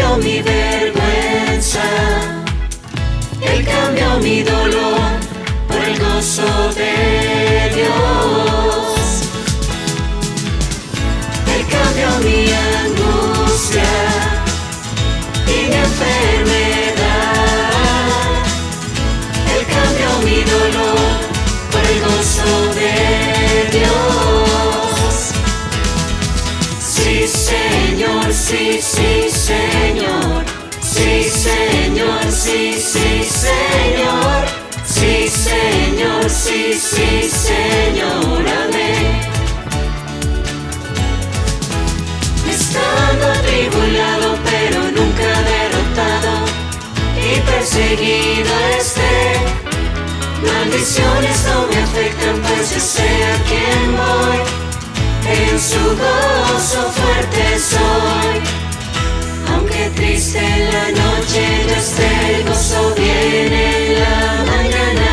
cambió mi vergüenza, Él cambió mi dolor por el gozo de Dios. Él cambió mi angustia y mi enfermedad. Él cambió mi dolor por el gozo de Dios. Sí, Señor, sí, sí, Señor. Sí, Señor, sí, sí, Señor. Sí, Señor, sí, sí, Señor, amén. Estando atribulado, pero nunca derrotado, y perseguido esté, maldiciones no me afectan, pues yo sé a quién voy. En su gozo fuerte soy. Aunque triste en la noche yo esté, el gozo viene en la mañana.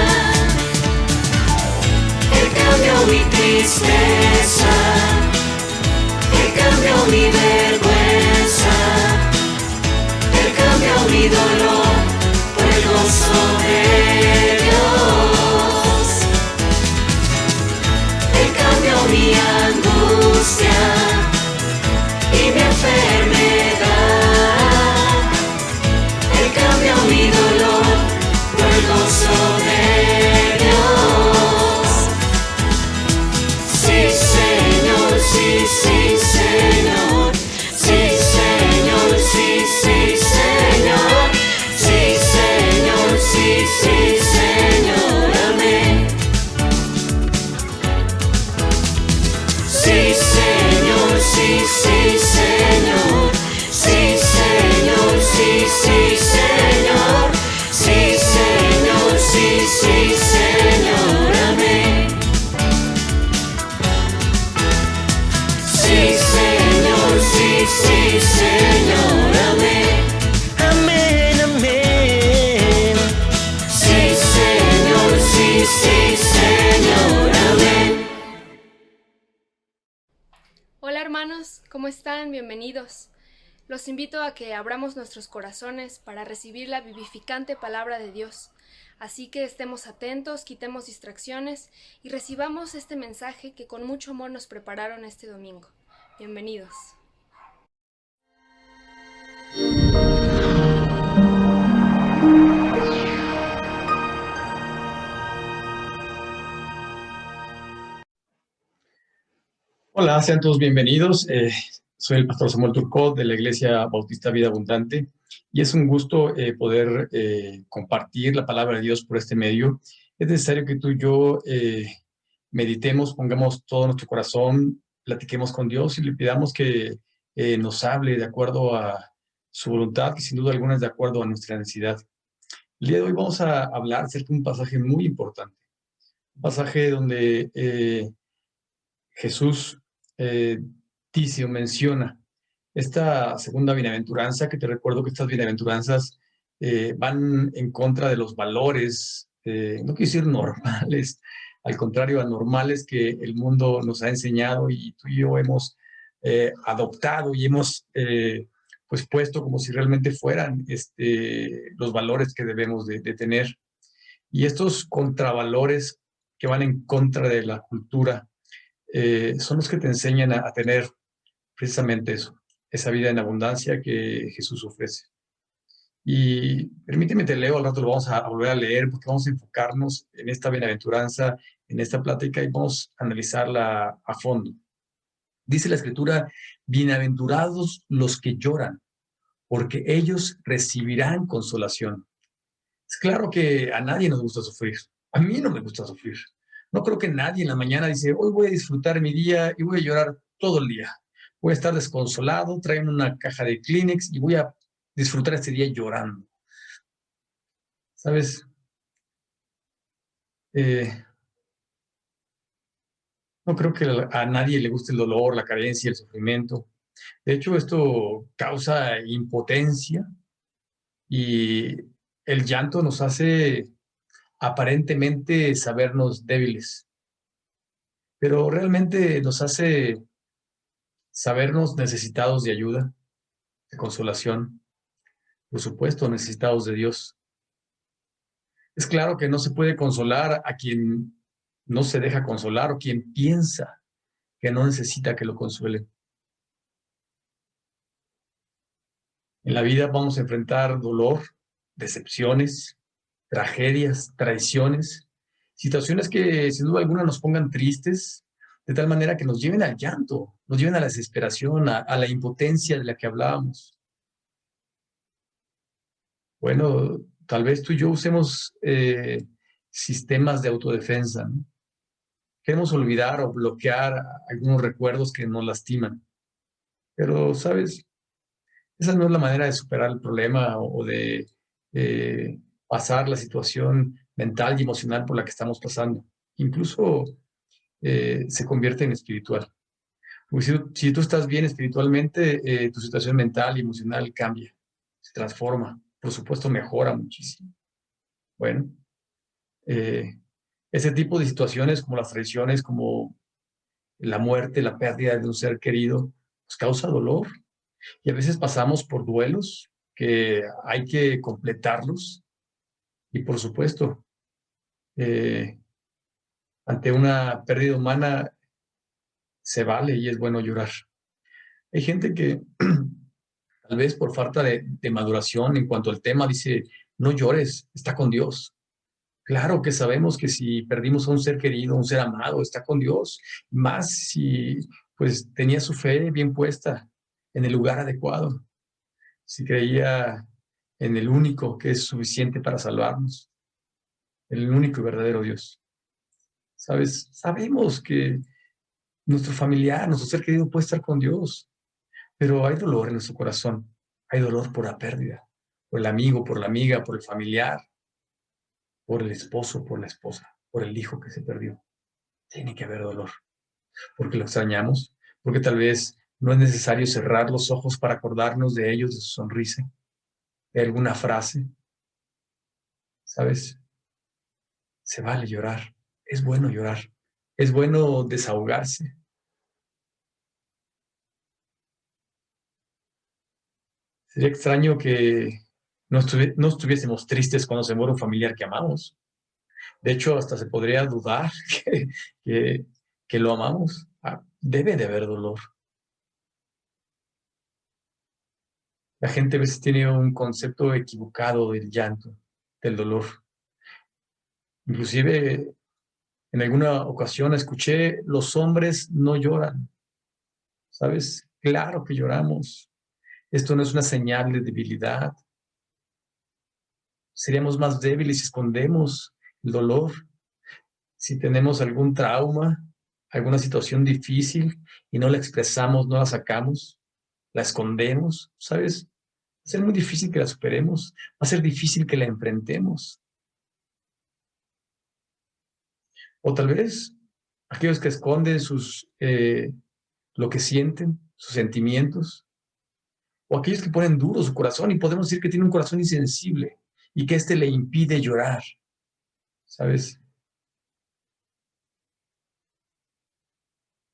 Él cambió mi tristeza, Él cambió mi vergüenza, Él cambió mi dolor por el gozo de Dios. Él cambió mi angustia y mi enfermedad. Él cambió mi dolor por el gozo de Dios. Sí, Señor, sí, sí, Señor. Sí, Señor, sí, sí, Señor. Sí, Señor, sí, sí, Señor, amén. Sí, Señor, sí, sí, Señor. Sí, Señor, sí, sí, Señor. Sí, Señor, sí, sí, Señor, amén. Sí, Señor, sí, sí, Señor, amén. Amén, amén. Sí, Señor, sí, sí, Señor, amén. Hola hermanos, ¿cómo están? Bienvenidos. Los invito a que abramos nuestros corazones para recibir la vivificante palabra de Dios. Así que estemos atentos, quitemos distracciones y recibamos este mensaje que con mucho amor nos prepararon este domingo. Bienvenidos. Hola, sean todos bienvenidos. Soy el pastor Samuel Turcot de la Iglesia Bautista Vida Abundante y es un gusto poder compartir la palabra de Dios por este medio. Es necesario que tú y yo meditemos, pongamos todo nuestro corazón, platiquemos con Dios y le pidamos que nos hable de acuerdo a su voluntad, que sin duda alguna es de acuerdo a nuestra necesidad. El día de hoy vamos a hablar acerca de un pasaje muy importante, un pasaje donde Jesús dice o menciona esta segunda bienaventuranza, que te recuerdo que estas bienaventuranzas van en contra de los valores, no quiero decir normales, al contrario, anormales que el mundo nos ha enseñado y tú y yo hemos adoptado y hemos pues puesto como si realmente fueran los valores que debemos de tener. Y estos contravalores que van en contra de la cultura son los que te enseñan a tener precisamente eso, esa vida en abundancia que Jesús ofrece. Y permíteme te leo, al rato lo vamos a volver a leer porque vamos a enfocarnos en esta bienaventuranza, en esta plática y vamos a analizarla a fondo. Dice la Escritura, bienaventurados los que lloran, porque ellos recibirán consolación. Es claro que a nadie nos gusta sufrir. A mí no me gusta sufrir. No creo que nadie en la mañana dice, hoy voy a disfrutar mi día y voy a llorar todo el día. Voy a estar desconsolado, tráeme una caja de Kleenex y voy a disfrutar este día llorando. ¿Sabes? No creo que a nadie le guste el dolor, la carencia, el sufrimiento. De hecho, esto causa impotencia y el llanto nos hace aparentemente sabernos débiles, pero realmente nos hace sabernos necesitados de ayuda, de consolación. por supuesto, necesitados de Dios. Es claro que no se puede consolar a quien no se deja consolar o quien piensa que no necesita que lo consuelen. En la vida vamos a enfrentar dolor, decepciones, tragedias, traiciones, situaciones que sin duda alguna nos pongan tristes, de tal manera que nos lleven al llanto, nos lleven a la desesperación, a la impotencia de la que hablábamos. Bueno, tal vez tú y yo usemos sistemas de autodefensa, ¿no? Queremos olvidar o bloquear algunos recuerdos que nos lastiman. Pero, ¿sabes? Esa no es la manera de superar el problema o de pasar la situación mental y emocional por la que estamos pasando. Incluso se convierte en espiritual. Porque si tú estás bien espiritualmente, tu situación mental y emocional cambia, se transforma, por supuesto mejora muchísimo. Bueno, ese tipo de situaciones como las traiciones, como la muerte, la pérdida de un ser querido, pues causa dolor. Y a veces pasamos por duelos que hay que completarlos. Y por supuesto, eh, ante una pérdida humana se vale y es bueno llorar. Hay gente que tal vez por falta de maduración en cuanto al tema dice, no llores, está con Dios. Claro que sabemos que si perdimos a un ser querido, un ser amado, está con Dios. Más si pues tenía su fe bien puesta en el lugar adecuado. Si creía en el único que es suficiente para salvarnos, el único y verdadero Dios. ¿Sabes? Sabemos que nuestro familiar, nuestro ser querido puede estar con Dios, pero hay dolor en nuestro corazón. Hay dolor por la pérdida, por el amigo, por la amiga, por el familiar, por el esposo, por la esposa, por el hijo que se perdió. Tiene que haber dolor, porque lo extrañamos, porque tal vez no es necesario cerrar los ojos para acordarnos de ellos, de su sonrisa, de alguna frase. ¿Sabes? Se vale llorar, es bueno llorar, es bueno desahogarse. Sería extraño que no estuviésemos tristes cuando se muere un familiar que amamos. De hecho, hasta se podría dudar que, que lo amamos. Debe de haber dolor. La gente a veces tiene un concepto equivocado del llanto, del dolor. Inclusive, en alguna ocasión escuché, los hombres no lloran. ¿Sabes? Claro que lloramos. Esto no es una señal de debilidad. Seríamos más débiles si escondemos el dolor, si tenemos algún trauma, alguna situación difícil y no la expresamos, no la sacamos, la escondemos, ¿sabes? Va a ser muy difícil que la superemos, va a ser difícil que la enfrentemos. O tal vez aquellos que esconden lo que sienten, sus sentimientos, o aquellos que ponen duro su corazón y podemos decir que tiene un corazón insensible y que éste le impide llorar, ¿sabes?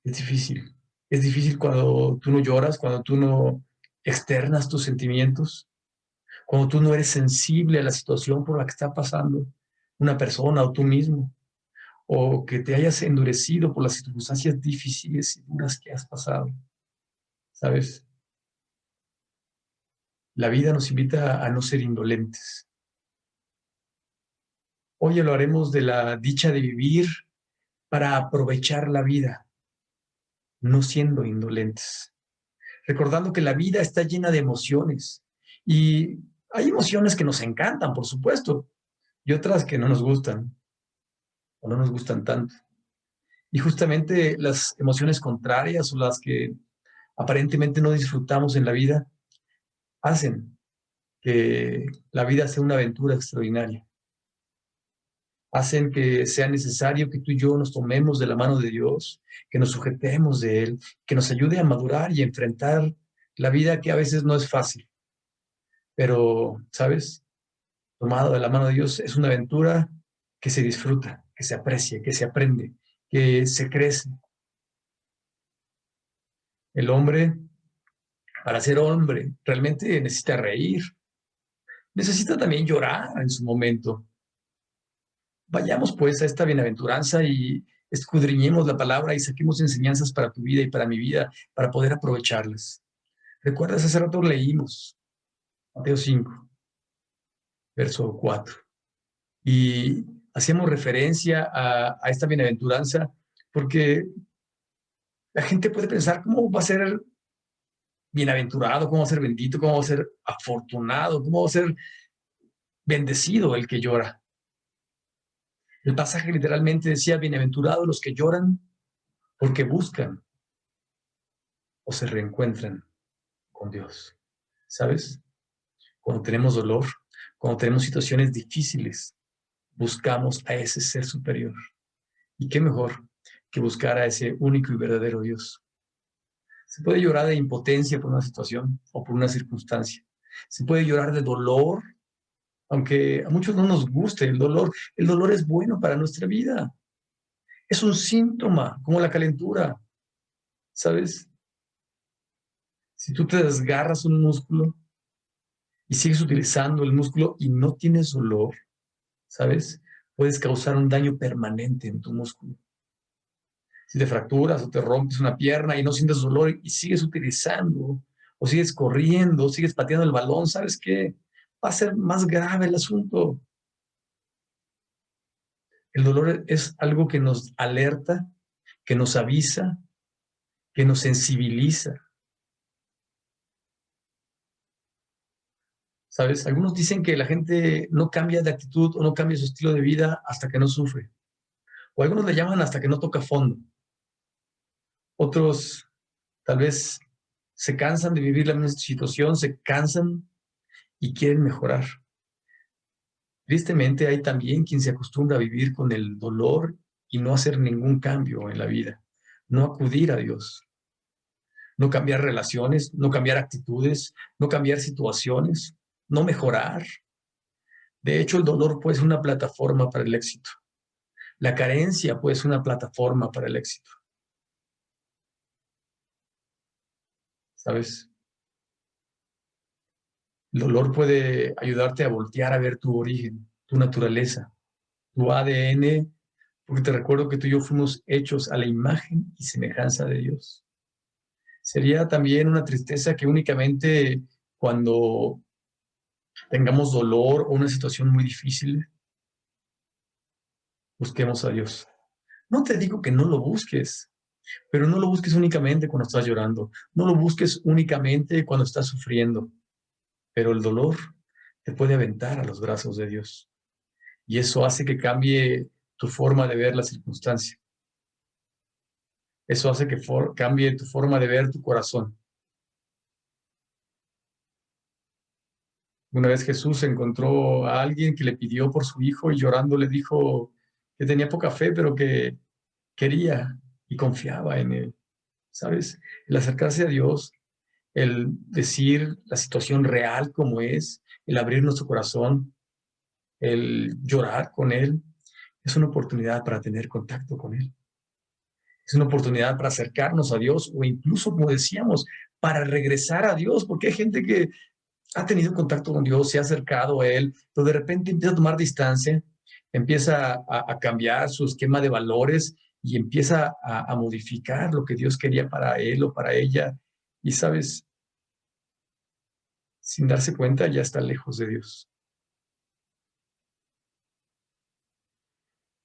Es difícil. Es difícil cuando tú no lloras, cuando tú no externas tus sentimientos, cuando tú no eres sensible a la situación por la que está pasando una persona o tú mismo, o que te hayas endurecido por las circunstancias difíciles y duras que has pasado, ¿sabes? La vida nos invita a no ser indolentes. Hoy hablaremos de la dicha de vivir para aprovechar la vida, no siendo indolentes. Recordando que la vida está llena de emociones y hay emociones que nos encantan, por supuesto, y otras que no nos gustan o no nos gustan tanto. Y justamente las emociones contrarias o las que aparentemente no disfrutamos en la vida hacen que la vida sea una aventura extraordinaria. Hacen que sea necesario que tú y yo nos tomemos de la mano de Dios, que nos sujetemos de Él, que nos ayude a madurar y enfrentar la vida que a veces no es fácil. Pero, ¿sabes? Tomado de la mano de Dios es una aventura que se disfruta, que se aprecia, que se aprende, que se crece. El hombre, para ser hombre, realmente necesita reír, necesita también llorar en su momento. Vayamos pues a esta bienaventuranza y escudriñemos la palabra y saquemos enseñanzas para tu vida y para mi vida, para poder aprovecharlas. ¿Recuerdas? Hace rato leímos Mateo 5, verso 4. Y hacíamos referencia a esta bienaventuranza porque la gente puede pensar, ¿cómo va a ser bienaventurado? ¿Cómo va a ser bendito? ¿Cómo va a ser afortunado? ¿Cómo va a ser bendecido el que llora? El pasaje literalmente decía, bienaventurados los que lloran porque buscan o se reencuentran con Dios. ¿Sabes? Cuando tenemos dolor, cuando tenemos situaciones difíciles, buscamos a ese ser superior. ¿Y qué mejor que buscar a ese único y verdadero Dios? Se puede llorar de impotencia por una situación o por una circunstancia. Se puede llorar de dolor, aunque a muchos no nos guste el dolor. El dolor es bueno para nuestra vida. Es un síntoma, como la calentura, ¿sabes? Si tú te desgarras un músculo y sigues utilizando el músculo y no tienes dolor, ¿sabes? Puedes causar un daño permanente en tu músculo. Si te fracturas o te rompes una pierna y no sientes dolor y sigues utilizando, o sigues corriendo, o sigues pateando el balón, ¿sabes qué? Va a ser más grave el asunto. El dolor es algo que nos alerta, que nos avisa, que nos sensibiliza. ¿Sabes? Algunos dicen que la gente no cambia de actitud o no cambia su estilo de vida hasta que no sufre. O algunos le llaman hasta que no toca fondo. Otros tal vez se cansan de vivir la misma situación, se cansan y quieren mejorar. Tristemente hay también quien se acostumbra a vivir con el dolor y no hacer ningún cambio en la vida, no acudir a Dios, no cambiar relaciones, no cambiar actitudes, no cambiar situaciones, no mejorar. De hecho, el dolor puede ser una plataforma para el éxito. La carencia puede ser una plataforma para el éxito. ¿Sabes? El dolor puede ayudarte a voltear a ver tu origen, tu naturaleza, tu ADN, porque te recuerdo que tú y yo fuimos hechos a la imagen y semejanza de Dios. Sería también una tristeza que únicamente cuando tengamos dolor o una situación muy difícil, busquemos a Dios. No te digo que no lo busques, pero no lo busques únicamente cuando estás llorando, no lo busques únicamente cuando estás sufriendo, pero el dolor te puede aventar a los brazos de Dios. Y eso hace que cambie tu forma de ver la circunstancia. Eso hace que cambie tu forma de ver tu corazón. Una vez Jesús encontró a alguien que le pidió por su hijo y llorando le dijo que tenía poca fe, pero que quería y confiaba en él. ¿Sabes? El acercarse a Dios, el decir la situación real como es, el abrir nuestro corazón, el llorar con Él, es una oportunidad para tener contacto con Él. Es una oportunidad para acercarnos a Dios o incluso, como decíamos, para regresar a Dios, porque hay gente que ha tenido contacto con Dios, se ha acercado a Él, pero de repente empieza a tomar distancia, empieza a cambiar su esquema de valores y empieza a modificar lo que Dios quería para él o para ella. Y sabes, sin darse cuenta, ya está lejos de Dios.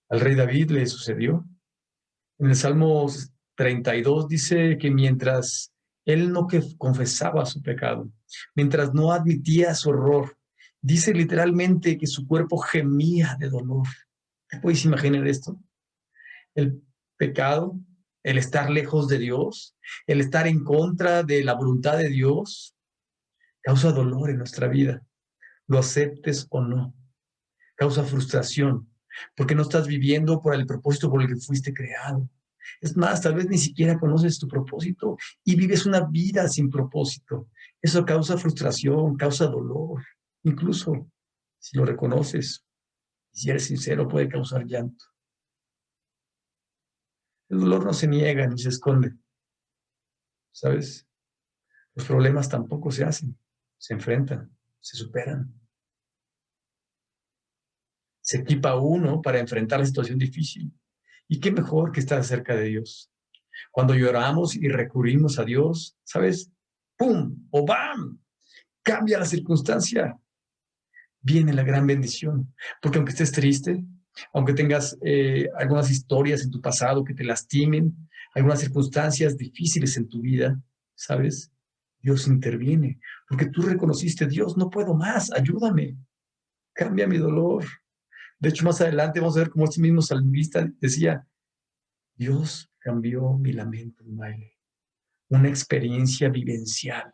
Al rey David le sucedió. En el Salmo 32 dice que mientras él no confesaba su pecado, mientras no admitía su error, dice literalmente que su cuerpo gemía de dolor. ¿Te puedes imaginar esto? El pecado, el estar lejos de Dios, el estar en contra de la voluntad de Dios, causa dolor en nuestra vida, lo aceptes o no. Causa frustración, porque no estás viviendo por el propósito por el que fuiste creado. Es más, tal vez ni siquiera conoces tu propósito y vives una vida sin propósito. Eso causa frustración, causa dolor. Incluso si lo reconoces, si eres sincero, puede causar llanto. El dolor no se niega ni se esconde. ¿Sabes? Los problemas tampoco se hacen, se enfrentan, se superan. Se equipa uno para enfrentar la situación difícil. ¿Y qué mejor que estar cerca de Dios? Cuando lloramos y recurrimos a Dios, ¿sabes? ¡Pum! ¡O bam! Cambia la circunstancia. Viene la gran bendición. Porque aunque estés triste, aunque tengas algunas historias en tu pasado que te lastimen, algunas circunstancias difíciles en tu vida, ¿sabes? Dios interviene. Porque tú reconociste, Dios, no puedo más, ayúdame. Cambia mi dolor. De hecho, más adelante vamos a ver cómo este mismo salmista decía, Dios cambió mi lamento en baile, una experiencia vivencial.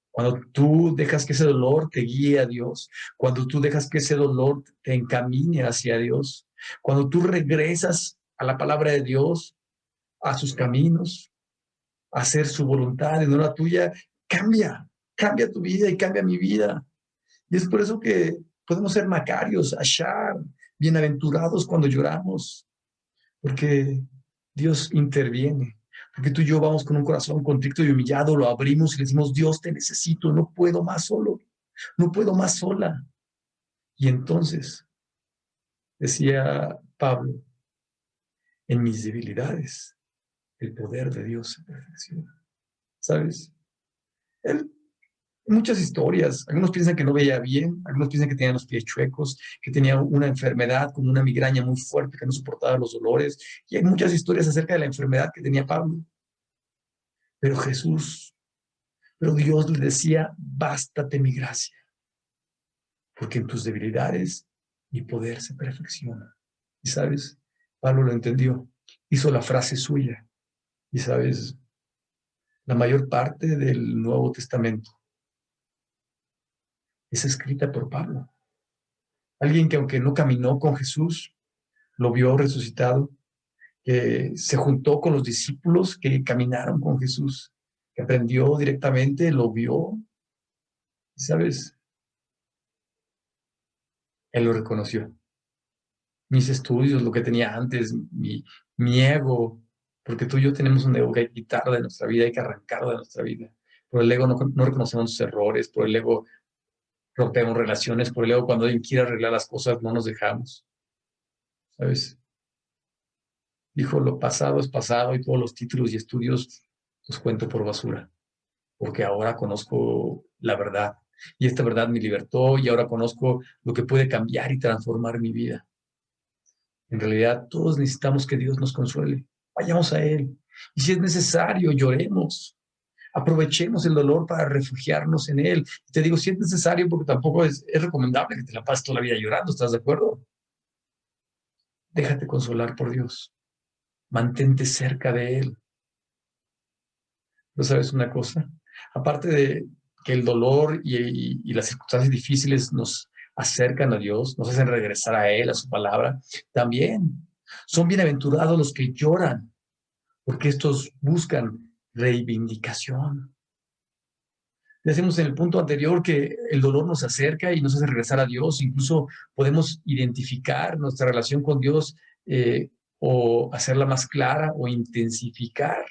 Cuando tú dejas que ese dolor te guíe a Dios, cuando tú dejas que ese dolor te encamine hacia Dios, cuando tú regresas a la palabra de Dios, a sus caminos, a hacer su voluntad y no la tuya, cambia tu vida y cambia mi vida. Y es por eso que podemos ser macarios, ashar, bienaventurados cuando lloramos, porque Dios interviene. Porque tú y yo vamos con un corazón contrito y humillado, lo abrimos y le decimos, Dios, te necesito, no puedo más solo, no puedo más sola. Y entonces, decía Pablo, en mis debilidades, el poder de Dios se perfecciona. ¿Sabes? Él, muchas historias, algunos piensan que no veía bien, algunos piensan que tenía los pies chuecos, que tenía una enfermedad como una migraña muy fuerte, que no soportaba los dolores. Y hay muchas historias acerca de la enfermedad que tenía Pablo. Pero Dios le decía, bástate mi gracia, porque en tus debilidades mi poder se perfecciona. Y sabes, Pablo lo entendió, hizo la frase suya. Y sabes, la mayor parte del Nuevo Testamento es escrita por Pablo. Alguien que aunque no caminó con Jesús, lo vio resucitado, que se juntó con los discípulos que caminaron con Jesús, que aprendió directamente, lo vio. Y sabes, él lo reconoció. Mis estudios, lo que tenía antes, mi ego, porque tú y yo tenemos un ego que hay que quitar de nuestra vida, hay que arrancarlo de nuestra vida. Por el ego no reconocemos sus errores, por el ego rompemos relaciones, por el ego cuando alguien quiere arreglar las cosas no nos dejamos. ¿Sabes? Dijo, lo pasado es pasado y todos los títulos y estudios los cuento por basura, porque ahora conozco la verdad y esta verdad me libertó y ahora conozco lo que puede cambiar y transformar mi vida. En realidad, todos necesitamos que Dios nos consuele. Vayamos a Él. Y si es necesario, lloremos. Aprovechemos el dolor para refugiarnos en Él. Y te digo, si es necesario, porque tampoco es recomendable que te la pases toda la vida llorando. ¿Estás de acuerdo? Déjate consolar por Dios. Mantente cerca de Él. ¿No sabes una cosa? Aparte de que el dolor y las circunstancias difíciles nos acercan a Dios, nos hacen regresar a Él, a su palabra, también son bienaventurados los que lloran, porque estos buscan reivindicación. Decimos en el punto anterior que el dolor nos acerca y nos hace regresar a Dios, incluso podemos identificar nuestra relación con Dios o hacerla más clara o intensificar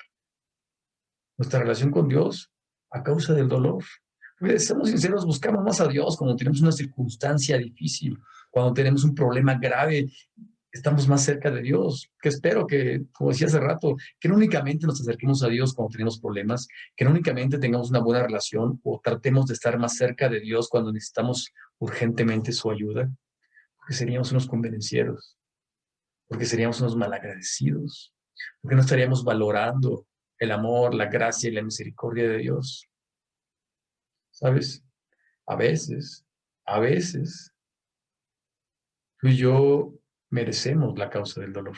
nuestra relación con Dios a causa del dolor. Pues, seamos sinceros, buscamos más a Dios cuando tenemos una circunstancia difícil, cuando tenemos un problema grave, estamos más cerca de Dios. Que espero que, como decía hace rato, que no únicamente nos acerquemos a Dios cuando tenemos problemas, que no únicamente tengamos una buena relación o tratemos de estar más cerca de Dios cuando necesitamos urgentemente su ayuda, porque seríamos unos convenencieros, porque seríamos unos malagradecidos, porque no estaríamos valorando el amor, la gracia y la misericordia de Dios. ¿Sabes? A veces, tú y yo merecemos la causa del dolor.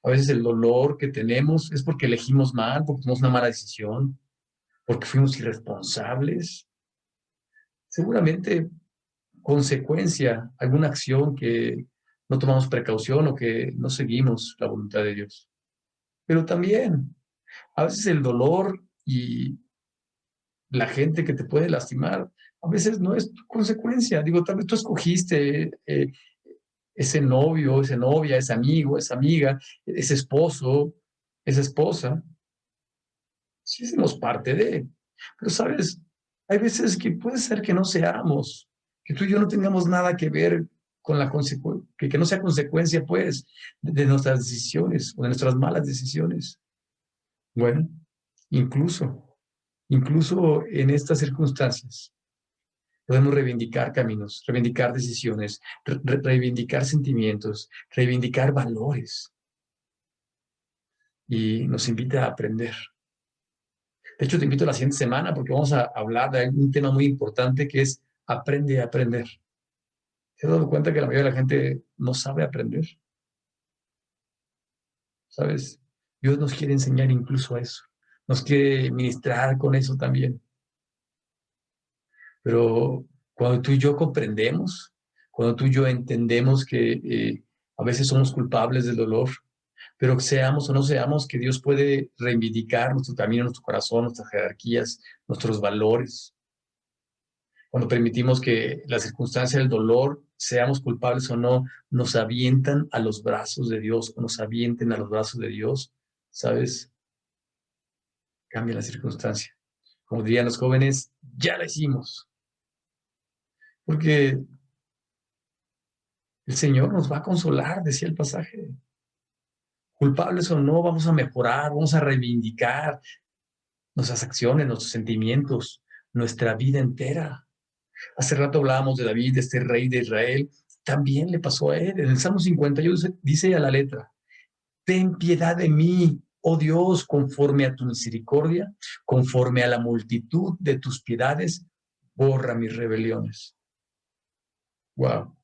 A veces el dolor que tenemos es porque elegimos mal, porque tomamos una mala decisión, porque fuimos irresponsables. Seguramente consecuencia, alguna acción que no tomamos precaución o que no seguimos la voluntad de Dios. Pero también, a veces el dolor y la gente que te puede lastimar, a veces no es tu consecuencia. Digo, tal vez tú escogiste ese novio, esa novia, ese amigo, esa amiga, ese esposo, esa esposa. Sí somos parte de. Pero, ¿sabes? Hay veces que puede ser que no seamos, que tú y yo no tengamos nada que ver con la que no sea consecuencia, pues, de nuestras decisiones o de nuestras malas decisiones. Bueno, incluso en estas circunstancias, podemos reivindicar caminos, reivindicar decisiones, reivindicar sentimientos, reivindicar valores. Y nos invita a aprender. De hecho, te invito a la siguiente semana porque vamos a hablar de un tema muy importante que es aprende a aprender. ¿Te has dado cuenta que la mayoría de la gente no sabe aprender? ¿Sabes? Dios nos quiere enseñar incluso eso. Nos quiere ministrar con eso también. Pero cuando tú y yo comprendemos, cuando tú y yo entendemos que a veces somos culpables del dolor, pero que seamos o no seamos, que Dios puede reivindicar nuestro camino, nuestro corazón, nuestras jerarquías, nuestros valores. Cuando permitimos que la circunstancia del dolor, seamos culpables o no, nos avientan a los brazos de Dios o nos avienten a los brazos de Dios, ¿sabes? Cambia la circunstancia. Como dirían los jóvenes, ya la hicimos. Porque el Señor nos va a consolar, decía el pasaje. Culpables o no, vamos a mejorar, vamos a reivindicar nuestras acciones, nuestros sentimientos, nuestra vida entera. Hace rato hablábamos de David, de este rey de Israel. También le pasó a él. En el Salmo 51 dice a la letra: ten piedad de mí, oh Dios, conforme a tu misericordia, conforme a la multitud de tus piedades, borra mis rebeliones. Wow.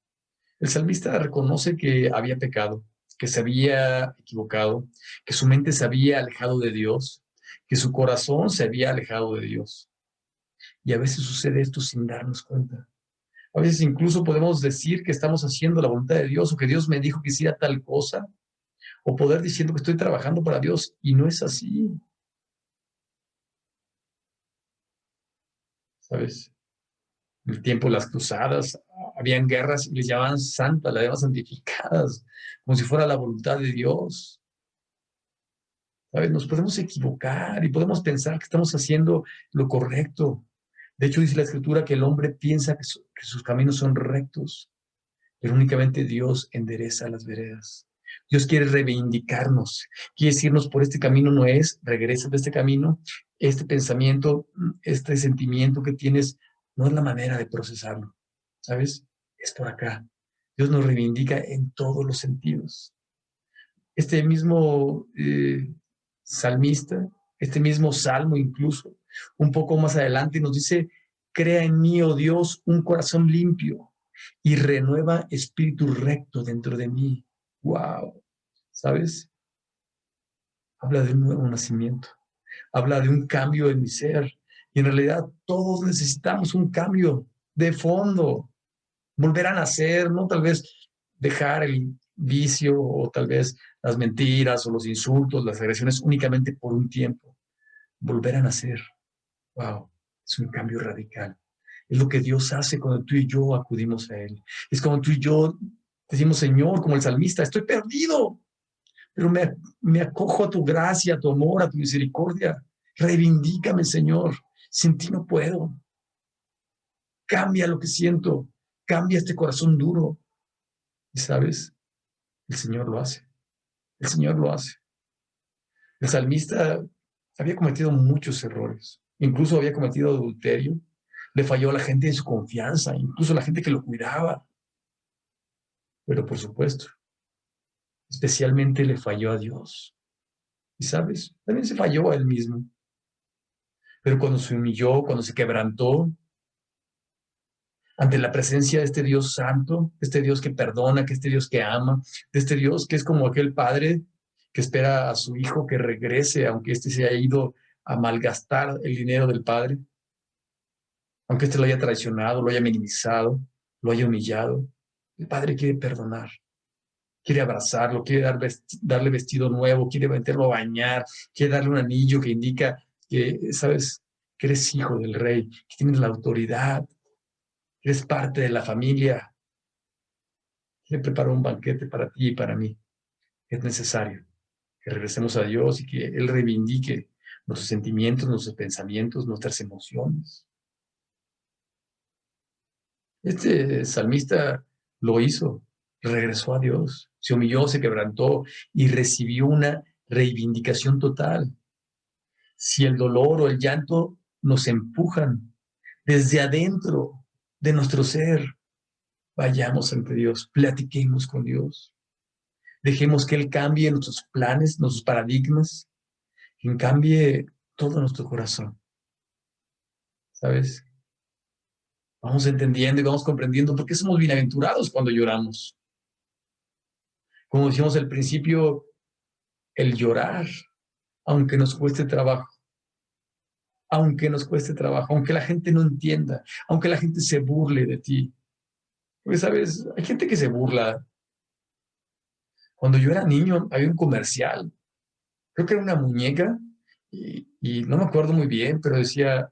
El salmista reconoce que había pecado, que se había equivocado, que su mente se había alejado de Dios, que su corazón se había alejado de Dios. Y a veces sucede esto sin darnos cuenta. A veces incluso podemos decir que estamos haciendo la voluntad de Dios o que Dios me dijo que hiciera tal cosa, o poder diciendo que estoy trabajando para Dios, y no es así. ¿Sabes? En el tiempo de las cruzadas, habían guerras y les llamaban santas, las llamaban santificadas, como si fuera la voluntad de Dios. ¿Sabes? Nos podemos equivocar y podemos pensar que estamos haciendo lo correcto. De hecho, dice la Escritura que el hombre piensa que sus caminos son rectos, pero únicamente Dios endereza las veredas. Dios quiere reivindicarnos, quiere decirnos: por este camino no es, regresa de este camino, este pensamiento, este sentimiento que tienes, no es la manera de procesarlo, ¿sabes? Es por acá. Dios nos reivindica en todos los sentidos. Este mismo salmista, este mismo salmo incluso, un poco más adelante nos dice: crea en mí, oh Dios, un corazón limpio y renueva espíritu recto dentro de mí. ¡Wow! ¿Sabes? Habla de un nuevo nacimiento, habla de un cambio en mi ser, y en realidad todos necesitamos un cambio de fondo, volver a nacer, no tal vez dejar el vicio o tal vez las mentiras o los insultos, las agresiones únicamente por un tiempo, volver a nacer. ¡Wow! Es un cambio radical. Es lo que Dios hace cuando tú y yo acudimos a Él. Es cuando tú y yo decimos: Señor, como el salmista, estoy perdido, pero me acojo a tu gracia, a tu amor, a tu misericordia. Reivindícame, Señor. Sin ti no puedo. Cambia lo que siento. Cambia este corazón duro. Y sabes, el Señor lo hace. El Señor lo hace. El salmista había cometido muchos errores. Incluso había cometido adulterio. Le falló a la gente en su confianza, incluso a la gente que lo cuidaba. Pero por supuesto, especialmente le falló a Dios. Y sabes, también se falló a él mismo. Pero cuando se humilló, cuando se quebrantó ante la presencia de este Dios santo, de este Dios que perdona, que este Dios que ama, de este Dios que es como aquel padre que espera a su hijo que regrese, aunque éste se haya ido a malgastar el dinero del padre, aunque éste lo haya traicionado, lo haya minimizado, lo haya humillado. El padre quiere perdonar, quiere abrazarlo, quiere darle vestido nuevo, quiere meterlo a bañar, quiere darle un anillo que indica que, sabes, que eres hijo del rey, que tienes la autoridad, que eres parte de la familia. Quiere preparar un banquete para ti y para mí. Es necesario que regresemos a Dios y que Él reivindique nuestros sentimientos, nuestros pensamientos, nuestras emociones. Este salmista lo hizo, regresó a Dios, se humilló, se quebrantó y recibió una reivindicación total. Si el dolor o el llanto nos empujan desde adentro de nuestro ser, vayamos ante Dios, platiquemos con Dios, dejemos que Él cambie nuestros planes, nuestros paradigmas, que cambie todo nuestro corazón. ¿Sabes? Vamos entendiendo y vamos comprendiendo por qué somos bienaventurados cuando lloramos. Como decíamos al principio, el llorar, aunque nos cueste trabajo, aunque la gente no entienda, aunque la gente se burle de ti. Porque, ¿sabes? Hay gente que se burla. Cuando yo era niño, había un comercial, creo que era una muñeca, y no me acuerdo muy bien, pero decía,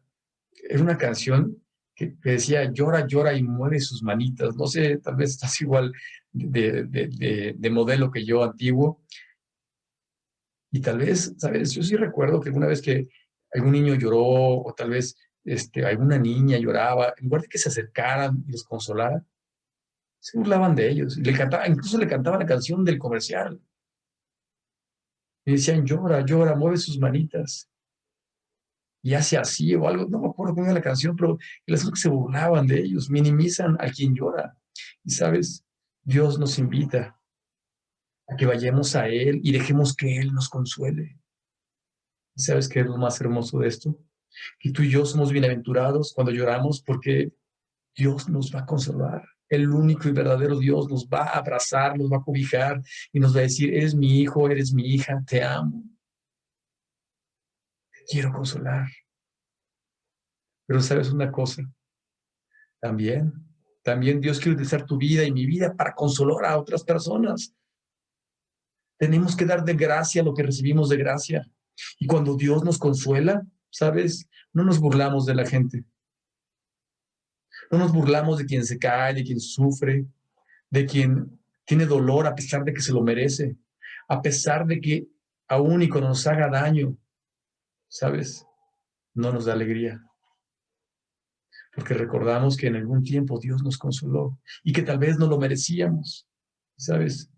era una canción que decía, llora, llora y mueve sus manitas. No sé, tal vez estás igual de modelo que yo, antiguo. Y tal vez, ¿sabes? Yo sí recuerdo que alguna vez que algún niño lloró, o tal vez alguna niña lloraba, en lugar de que se acercaran y los consolaran, se burlaban de ellos. Y incluso le cantaban la canción del comercial. Y decían, llora, llora, mueve sus manitas. Y hace así o algo, no me acuerdo cómo era la canción, pero el asunto es que se burlaban de ellos, minimizan a quien llora. Y sabes, Dios nos invita a que vayamos a Él y dejemos que Él nos consuele. ¿Y sabes qué es lo más hermoso de esto? Que tú y yo somos bienaventurados cuando lloramos porque Dios nos va a consolar. El único y verdadero Dios nos va a abrazar, nos va a cobijar y nos va a decir, eres mi hijo, eres mi hija, te amo. Te quiero consolar. Pero ¿sabes una cosa? También Dios quiere utilizar tu vida y mi vida para consolar a otras personas. Tenemos que dar de gracia lo que recibimos de gracia. Y cuando Dios nos consuela, ¿sabes? No nos burlamos de la gente. No nos burlamos de quien se cae, de quien sufre, de quien tiene dolor a pesar de que se lo merece, a pesar de que aún y cuando nos haga daño, ¿sabes? No nos da alegría. Porque recordamos que en algún tiempo Dios nos consoló y que tal vez no lo merecíamos, ¿sabes?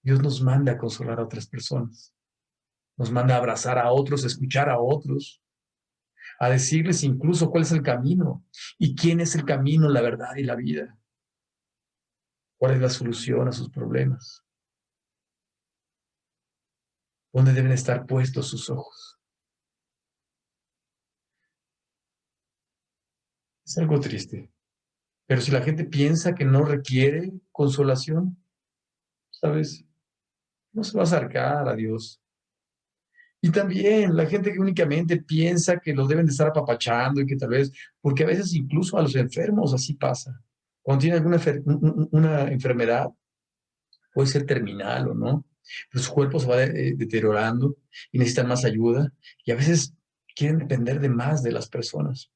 Dios nos manda a consolar a otras personas, nos manda a abrazar a otros, a escuchar a otros, a decirles incluso cuál es el camino y quién es el camino, la verdad y la vida. ¿Cuál es la solución a sus problemas? ¿Dónde deben estar puestos sus ojos? Es algo triste. Pero si la gente piensa que no requiere consolación, ¿sabes? No se va a acercar a Dios. Y también la gente que únicamente piensa que los deben de estar apapachando y que tal vez, porque a veces incluso a los enfermos así pasa. Cuando tienen una enfermedad, puede ser terminal o no, pero su cuerpo se va deteriorando y necesitan más ayuda y a veces quieren depender de más de las personas.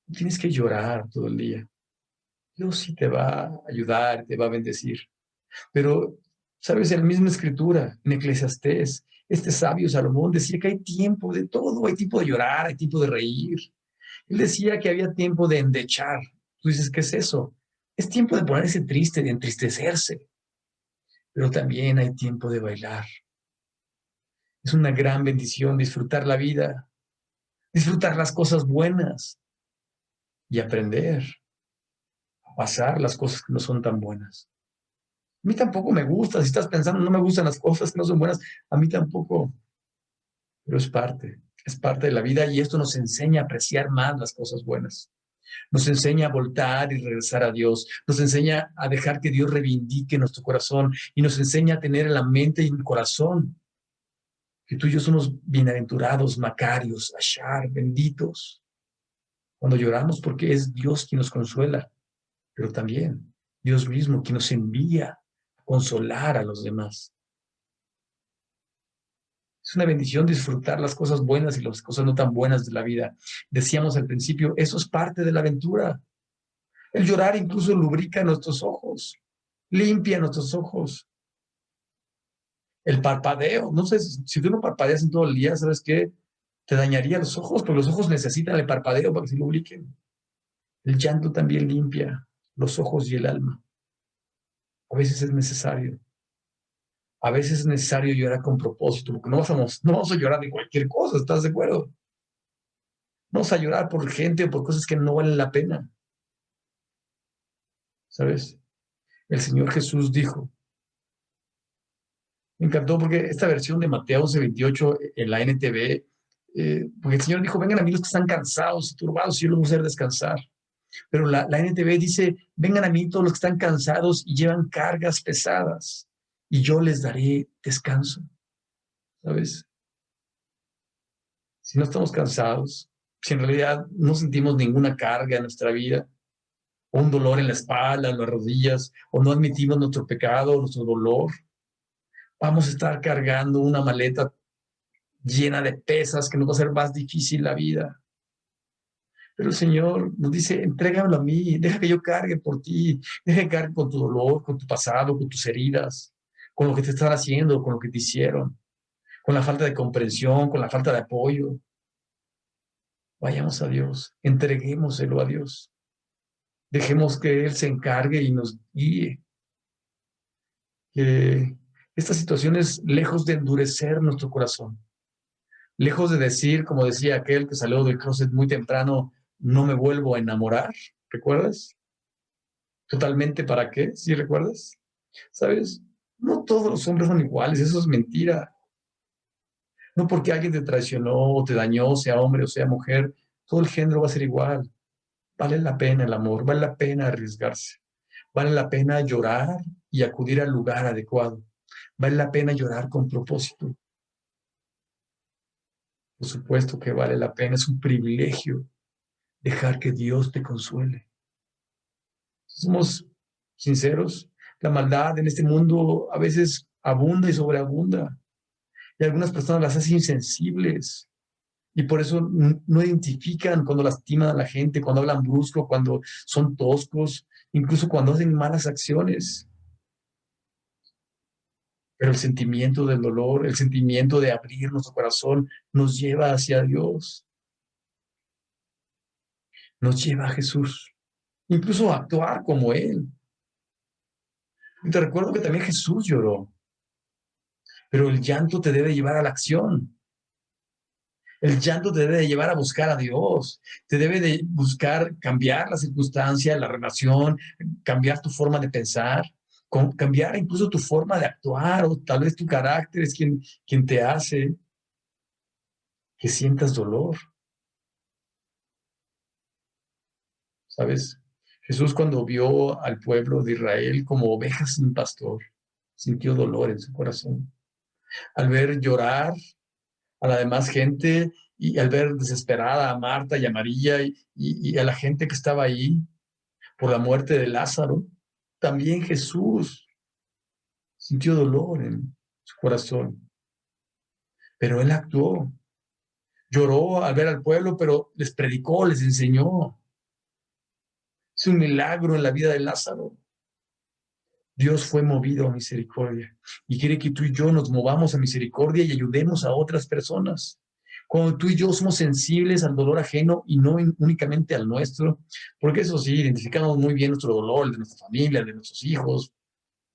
No tienes que llorar todo el día. Dios sí te va a ayudar, te va a bendecir. Pero, ¿sabes? En la misma escritura, en Eclesiastés, este sabio Salomón decía que hay tiempo de todo, hay tiempo de llorar, hay tiempo de reír. Él decía que había tiempo de endechar. Tú dices, ¿qué es eso? Es tiempo de ponerse triste, de entristecerse. Pero también hay tiempo de bailar. Es una gran bendición disfrutar la vida, disfrutar las cosas buenas y aprender a pasar las cosas que no son tan buenas. A mí tampoco me gusta, si estás pensando, no me gustan las cosas que no son buenas, a mí tampoco, pero es parte de la vida y esto nos enseña a apreciar más las cosas buenas. Nos enseña a voltar y regresar a Dios, nos enseña a dejar que Dios reivindique nuestro corazón y nos enseña a tener en la mente y en el corazón que tú y yo somos bienaventurados, macarios, ashar, benditos. Cuando lloramos porque es Dios quien nos consuela, pero también Dios mismo quien nos envía a consolar a los demás. Es una bendición disfrutar las cosas buenas y las cosas no tan buenas de la vida. Decíamos al principio, eso es parte de la aventura. El llorar incluso lubrica nuestros ojos, limpia nuestros ojos. El parpadeo, no sé, si tú no parpadeas en todo el día, ¿sabes qué? Te dañaría los ojos, porque los ojos necesitan el parpadeo para que se lubriquen. El llanto también limpia los ojos y el alma. A veces es necesario. A veces es necesario llorar con propósito, porque no vamos a llorar de cualquier cosa, ¿estás de acuerdo? No vamos a llorar por gente o por cosas que no valen la pena, ¿sabes? El Señor Jesús dijo, me encantó porque esta versión de Mateo 11:28 en la NTV, porque el Señor dijo, vengan a mí los que están cansados y turbados y yo los voy a hacer descansar. Pero la NTV dice, vengan a mí todos los que están cansados y llevan cargas pesadas y yo les daré descanso, ¿sabes? Si no estamos cansados, si en realidad no sentimos ninguna carga en nuestra vida, o un dolor en la espalda, en las rodillas, o no admitimos nuestro pecado, nuestro dolor, vamos a estar cargando una maleta llena de pesas que nos va a hacer más difícil la vida. Pero el Señor nos dice, entrégamelo a mí, deja que yo cargue por ti, deja que cargue con tu dolor, con tu pasado, con tus heridas, con lo que te están haciendo, con lo que te hicieron, con la falta de comprensión, con la falta de apoyo. Vayamos a Dios, entreguémoselo a Dios. Dejemos que Él se encargue y nos guíe. Que estas situaciones, lejos de endurecer nuestro corazón, lejos de decir, como decía aquel que salió del closet muy temprano, no me vuelvo a enamorar, ¿recuerdas? Totalmente, ¿para qué? ¿Sí recuerdas? ¿Sabes? No todos los hombres son iguales, eso es mentira. No porque alguien te traicionó o te dañó, sea hombre o sea mujer, todo el género va a ser igual. Vale la pena el amor, vale la pena arriesgarse, vale la pena llorar y acudir al lugar adecuado, vale la pena llorar con propósito. Por supuesto que vale la pena, es un privilegio dejar que Dios te consuele. Si somos sinceros, la maldad en este mundo a veces abunda y sobreabunda, y algunas personas las hacen insensibles, y por eso no identifican cuando lastiman a la gente, cuando hablan brusco, cuando son toscos, incluso cuando hacen malas acciones. Pero el sentimiento del dolor, el sentimiento de abrir nuestro corazón, nos lleva hacia Dios, nos lleva a Jesús, incluso a actuar como Él. Y te recuerdo que también Jesús lloró, pero el llanto te debe llevar a la acción. El llanto te debe de llevar a buscar a Dios, te debe de buscar cambiar la circunstancia, la relación, cambiar tu forma de pensar, cambiar incluso tu forma de actuar, o tal vez tu carácter es quien te hace que sientas dolor. ¿Sabes? Jesús, cuando vio al pueblo de Israel como ovejas sin pastor, sintió dolor en su corazón. Al ver llorar a la demás gente y al ver desesperada a Marta y a María y a la gente que estaba ahí por la muerte de Lázaro, también Jesús sintió dolor en su corazón. Pero Él actuó. Lloró al ver al pueblo, pero les predicó, les enseñó. Es un milagro en la vida de Lázaro. Dios fue movido a misericordia y quiere que tú y yo nos movamos a misericordia y ayudemos a otras personas. Cuando tú y yo somos sensibles al dolor ajeno y no únicamente al nuestro, porque eso sí, identificamos muy bien nuestro dolor, el de nuestra familia, el de nuestros hijos,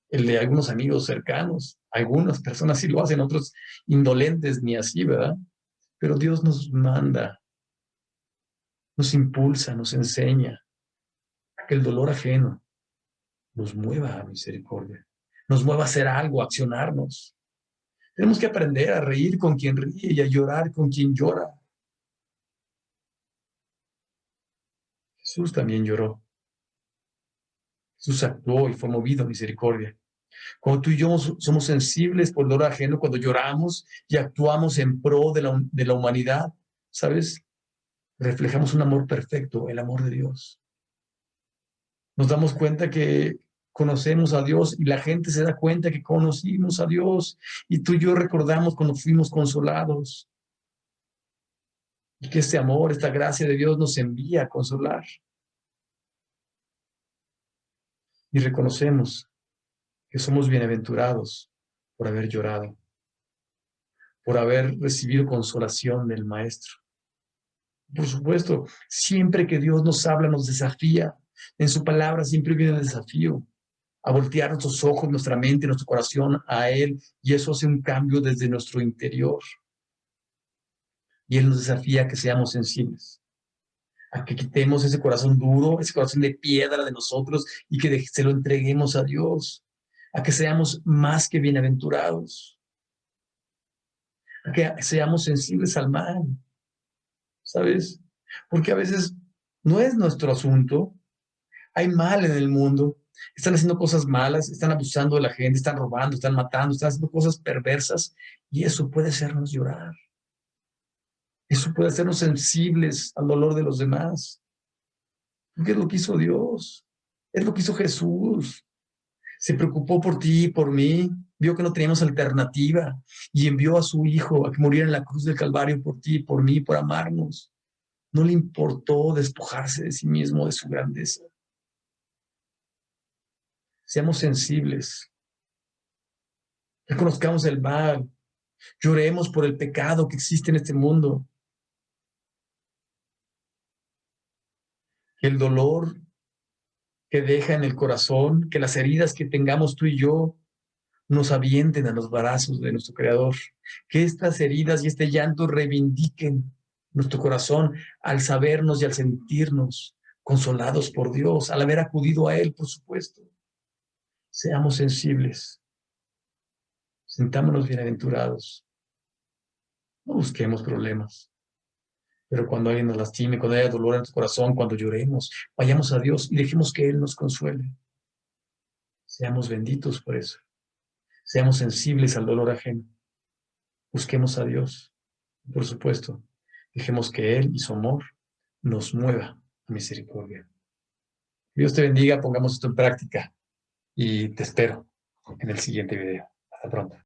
el de algunos amigos cercanos. Algunas personas sí lo hacen, otros indolentes ni así, ¿verdad? Pero Dios nos manda, nos impulsa, nos enseña a que el dolor ajeno nos mueva a misericordia, nos mueva a hacer algo, a accionarnos. Tenemos que aprender a reír con quien ríe y a llorar con quien llora. Jesús también lloró. Jesús actuó y fue movido a misericordia. Cuando tú y yo somos sensibles por el dolor ajeno, cuando lloramos y actuamos en pro de la humanidad, ¿sabes? Reflejamos un amor perfecto, el amor de Dios. Nos damos cuenta que conocemos a Dios y la gente se da cuenta que conocimos a Dios y tú y yo recordamos cuando fuimos consolados y que este amor, esta gracia de Dios nos envía a consolar. Y reconocemos que somos bienaventurados por haber llorado, por haber recibido consolación del Maestro. Por supuesto, siempre que Dios nos habla, nos desafía. En su palabra siempre viene el desafío. a voltear nuestros ojos, nuestra mente, nuestro corazón a Él, y eso hace un cambio desde nuestro interior. Y Él nos desafía a que seamos sensibles, a que quitemos ese corazón duro, ese corazón de piedra de nosotros y que se lo entreguemos a Dios, a que seamos más que bienaventurados, a que seamos sensibles al mal, ¿sabes? Porque a veces no es nuestro asunto, hay mal en el mundo, están haciendo cosas malas, están abusando de la gente, están robando, están matando, están haciendo cosas perversas, y eso puede hacernos llorar. Eso puede hacernos sensibles al dolor de los demás. Porque es lo que hizo Dios, es lo que hizo Jesús. Se preocupó por ti y por mí, vio que no teníamos alternativa y envió a su Hijo a que muriera en la cruz del Calvario por ti, por mí, por amarnos. No le importó despojarse de sí mismo, de su grandeza. Seamos sensibles, reconozcamos el mal, lloremos por el pecado que existe en este mundo. Que el dolor que deja en el corazón, que las heridas que tengamos tú y yo, nos avienten a los brazos de nuestro Creador. Que estas heridas y este llanto reivindiquen nuestro corazón al sabernos y al sentirnos consolados por Dios, al haber acudido a Él, por supuesto. Seamos sensibles. Sintámonos bienaventurados. No busquemos problemas. Pero cuando alguien nos lastime, cuando haya dolor en nuestro corazón, cuando lloremos, vayamos a Dios y dejemos que Él nos consuele. Seamos benditos por eso. Seamos sensibles al dolor ajeno. Busquemos a Dios. Por supuesto, dejemos que Él y su amor nos mueva a misericordia. Dios te bendiga, pongamos esto en práctica y te espero en el siguiente video. Hasta pronto.